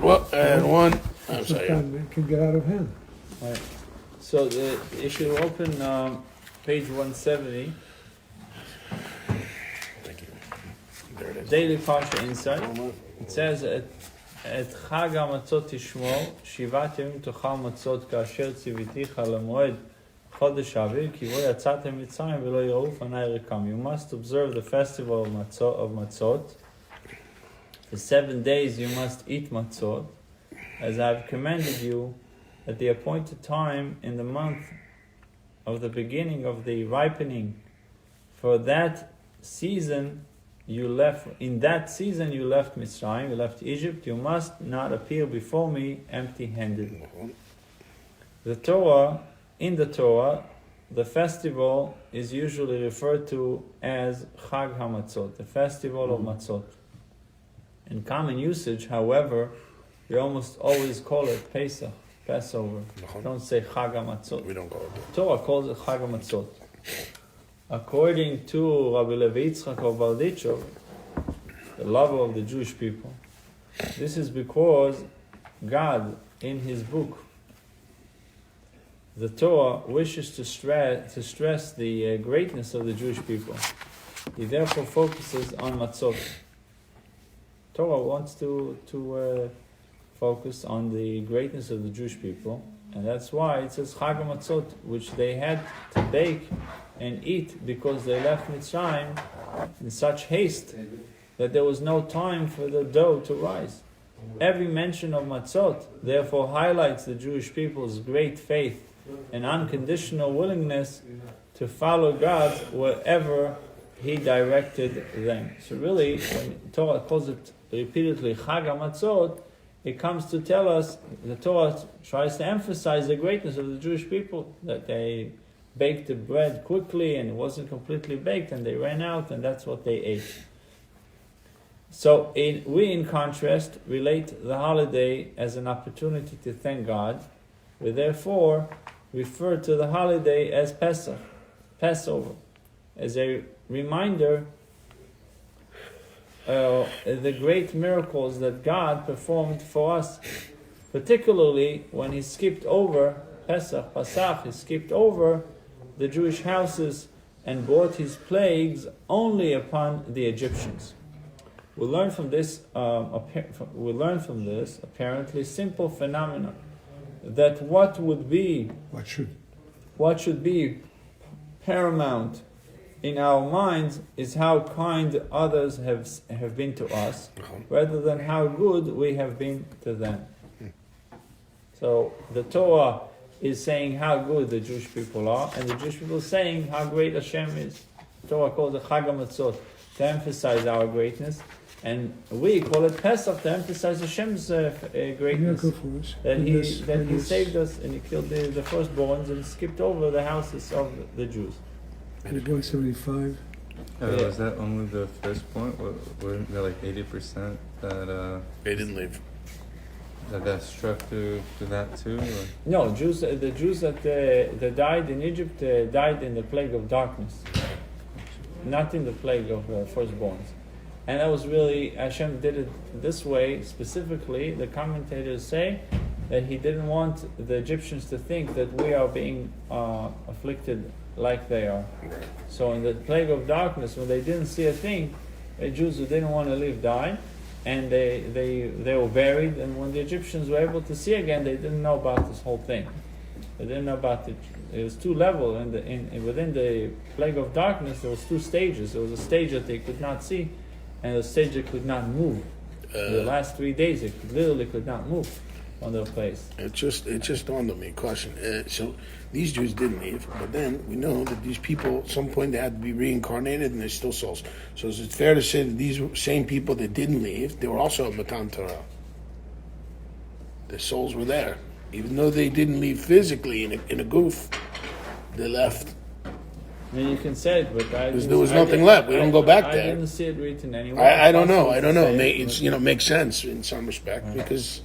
Well, and one. I'm sorry. It can get out of hand. Right. So the issue open page 170. Thank you. There it is. Daily Parsha Insight. It says את חג המצות תשמור, 7 ימים תאכל מצות כאשר ציוויתיך למועד חודש האביב, כי בו יצאתם מצרים ולא יראו פני ריקם. You must observe the festival of matzot. For 7 days you must eat matzot, as I have commanded you at the appointed time in the month of the beginning of the ripening. For that season you left Mitzrayim, you left Egypt, you must not appear before me empty-handed. In the Torah, the festival is usually referred to as Chag HaMatzot, the festival of Matzot. In common usage, however, we almost always call it Pesach, Passover. Don't say Chag HaMatzot. We don't call it that. Torah calls it Chag HaMatzot. According to Rabbi Levi Yitzchak of Baldichov, the lover of the Jewish people, this is because God, in His book, the Torah, wishes to stress the greatness of the Jewish people. He therefore focuses on matzot. Torah wants to focus on the greatness of the Jewish people, and that's why it says Chag HaMatzot, which they had to bake and eat because they left Mitzrayim in such haste that there was no time for the dough to rise. Every mention of matzot therefore highlights the Jewish people's great faith and unconditional willingness to follow God wherever He directed them. So really, when Torah calls it repeatedly Chag HaMatzot, it comes to tell us, the Torah tries to emphasize the greatness of the Jewish people, that they baked the bread quickly and it wasn't completely baked and they ran out and that's what they ate. So we, in contrast, relate the holiday as an opportunity to thank God. We therefore refer to the holiday as Pesach, Passover, as a reminder the great miracles that God performed for us, particularly when He skipped over Pesach, He skipped over the Jewish houses and brought His plagues only upon the Egyptians. We learn from this apparently simple phenomenon that what should be paramount in our minds is how kind others have been to us, rather than how good we have been to them. So the Torah is saying how good the Jewish people are, and the Jewish people are saying how great Hashem is. The Torah calls it Chag HaMatzot to emphasize our greatness, and we call it Pesach to emphasize Hashem's greatness. That He saved us and He killed the firstborns and skipped over the houses of the Jews. And 175. Was that only the first point? Weren't there like 80% that They didn't leave. that struck to that too? Or? No, the Jews that died in Egypt died in the plague of darkness, not in the plague of firstborns. And that was really, Hashem did it this way specifically. The commentators say that He didn't want the Egyptians to think that we are being afflicted like they are. So in the plague of darkness, when they didn't see a thing, the Jews who didn't want to live died, and they were buried. And when the Egyptians were able to see again, they didn't know about this whole thing. They didn't know about it. It was two levels. Within the plague of darkness, there was two stages. There was a stage that they could not see, and a stage that could not move. The last 3 days, they literally could not move on their place. It just dawned on me. Question. So these Jews didn't leave, but then we know that these people, at some point, they had to be reincarnated, and they're still souls. So is it fair to say that these same people that didn't leave, they were also a Matan Torah? Their souls were there, even though they didn't leave physically in a goof. They left. I mean, you can say it, but there was nothing left. We don't go back there. I didn't see it written anywhere. I don't know. It's makes sense in some respect, because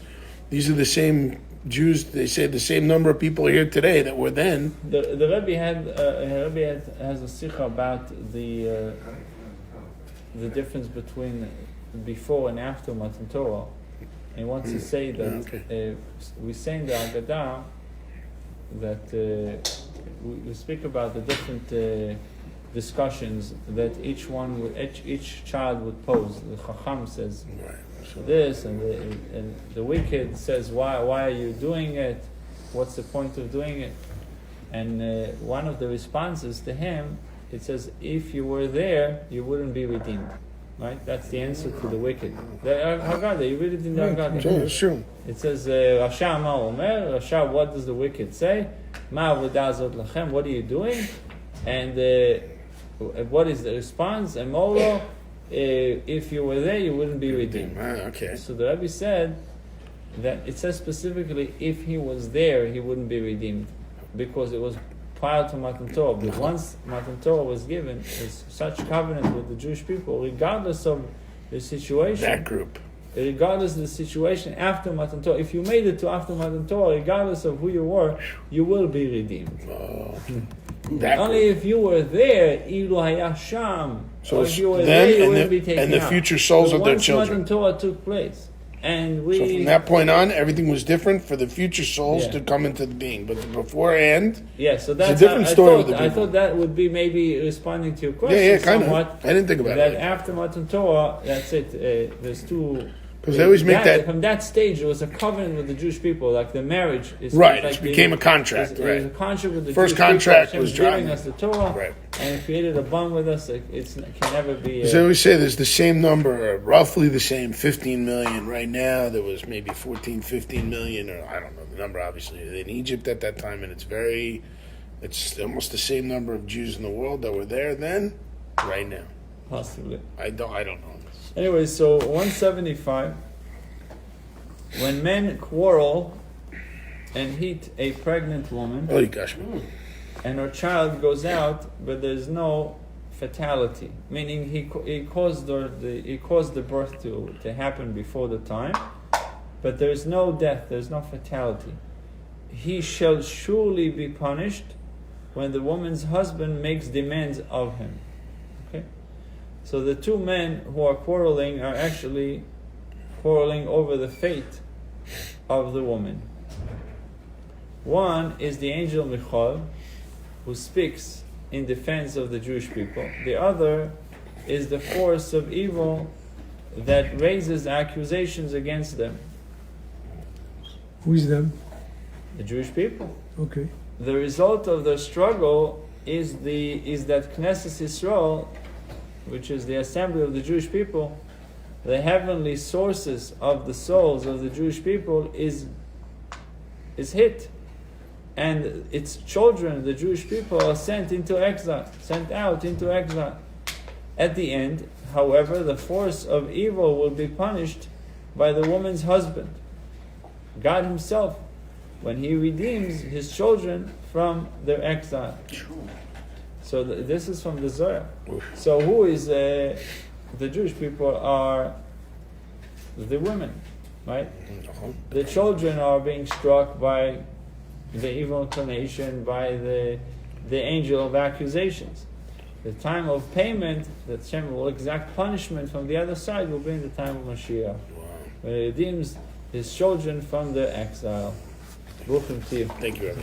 these are the same Jews. They say the same number of people here today that were then. The rabbi has a sikha about the difference between before and after Matan Torah, He wants to say that we say in the Haggadah that we speak about the different discussions that each child would pose. The Chacham says this, and the wicked says, why are you doing it? What's the point of doing it? And one of the responses to him, it says, if you were there, you wouldn't be redeemed. Right? That's the answer to the wicked. The Haggadah, you read it in the Haggadah. Sure. It says, Rasha ma omer, Rasha, what does the wicked say? Ma avodah zot lachem, what are you doing? And what is the response? And Molo, if you were there, you wouldn't be redeemed. Okay. So the Rabbi said that it says specifically, if he was there, he wouldn't be redeemed, because it was prior to Matan Torah. But once Matan Torah was given, there's such covenant with the Jewish people, regardless of the situation. That group. Regardless of the situation after Matan Torah, if you made it to after Matan Torah, regardless of who you were, you will be redeemed. Only if you were there, Ilu Haya Sham. So if you were then, there, you wouldn't be taken and the out. future souls But of their once children. Matan Torah took place, and So from that point on, everything was different for the future souls to come into the being. But beforehand, so that's it's a different story with the I people. thought that would be maybe responding to your question. Yeah, kind of. somewhat, I didn't think about that it. after Matan Torah, that's it. There's two. Because they always make that. From that stage, there was a covenant with the Jewish people, like the marriage. Right, like it became a contract. It was a contract with the First Jewish contract people. was Hashem's giving John. us the Torah, Right. and it created a bond with us. It can never be. As I always say, there's the same number, roughly the same, 15 million. Right now, there was maybe 14, 15 million, or I don't know the number, obviously, in Egypt at that time, and it's almost the same number of Jews in the world that were there then, right now. Possibly. I don't know. Anyway, so 175. When men quarrel and hit a pregnant woman, Oh, gosh. and her child goes out, but there's no fatality, meaning he caused the birth to happen before the time, but there's no death, there's no fatality. He shall surely be punished when the woman's husband makes demands of him. Okay, so the two men who are quarreling are actually quarreling over the fate of the woman. One is the angel Michal, who speaks in defense of the Jewish people. The other is the force of evil that raises accusations against them. Who is them? The Jewish people. Okay. The result of their struggle is that Knesset Yisrael, which is the assembly of the Jewish people, the heavenly sources of the souls of the Jewish people is hit, and its children, the Jewish people, are sent out into exile. At the end, however, the force of evil will be punished by the woman's husband, God Himself, when He redeems His children from their exile. So this is from the Zohar. So who is the Jewish people are the women, right? The children are being struck by the evil inclination, by the angel of accusations. The time of payment, that Hashem will exact punishment from the other side, will be in the time of Mashiach, when He redeems His children from their exile. Thank you, Rabbi.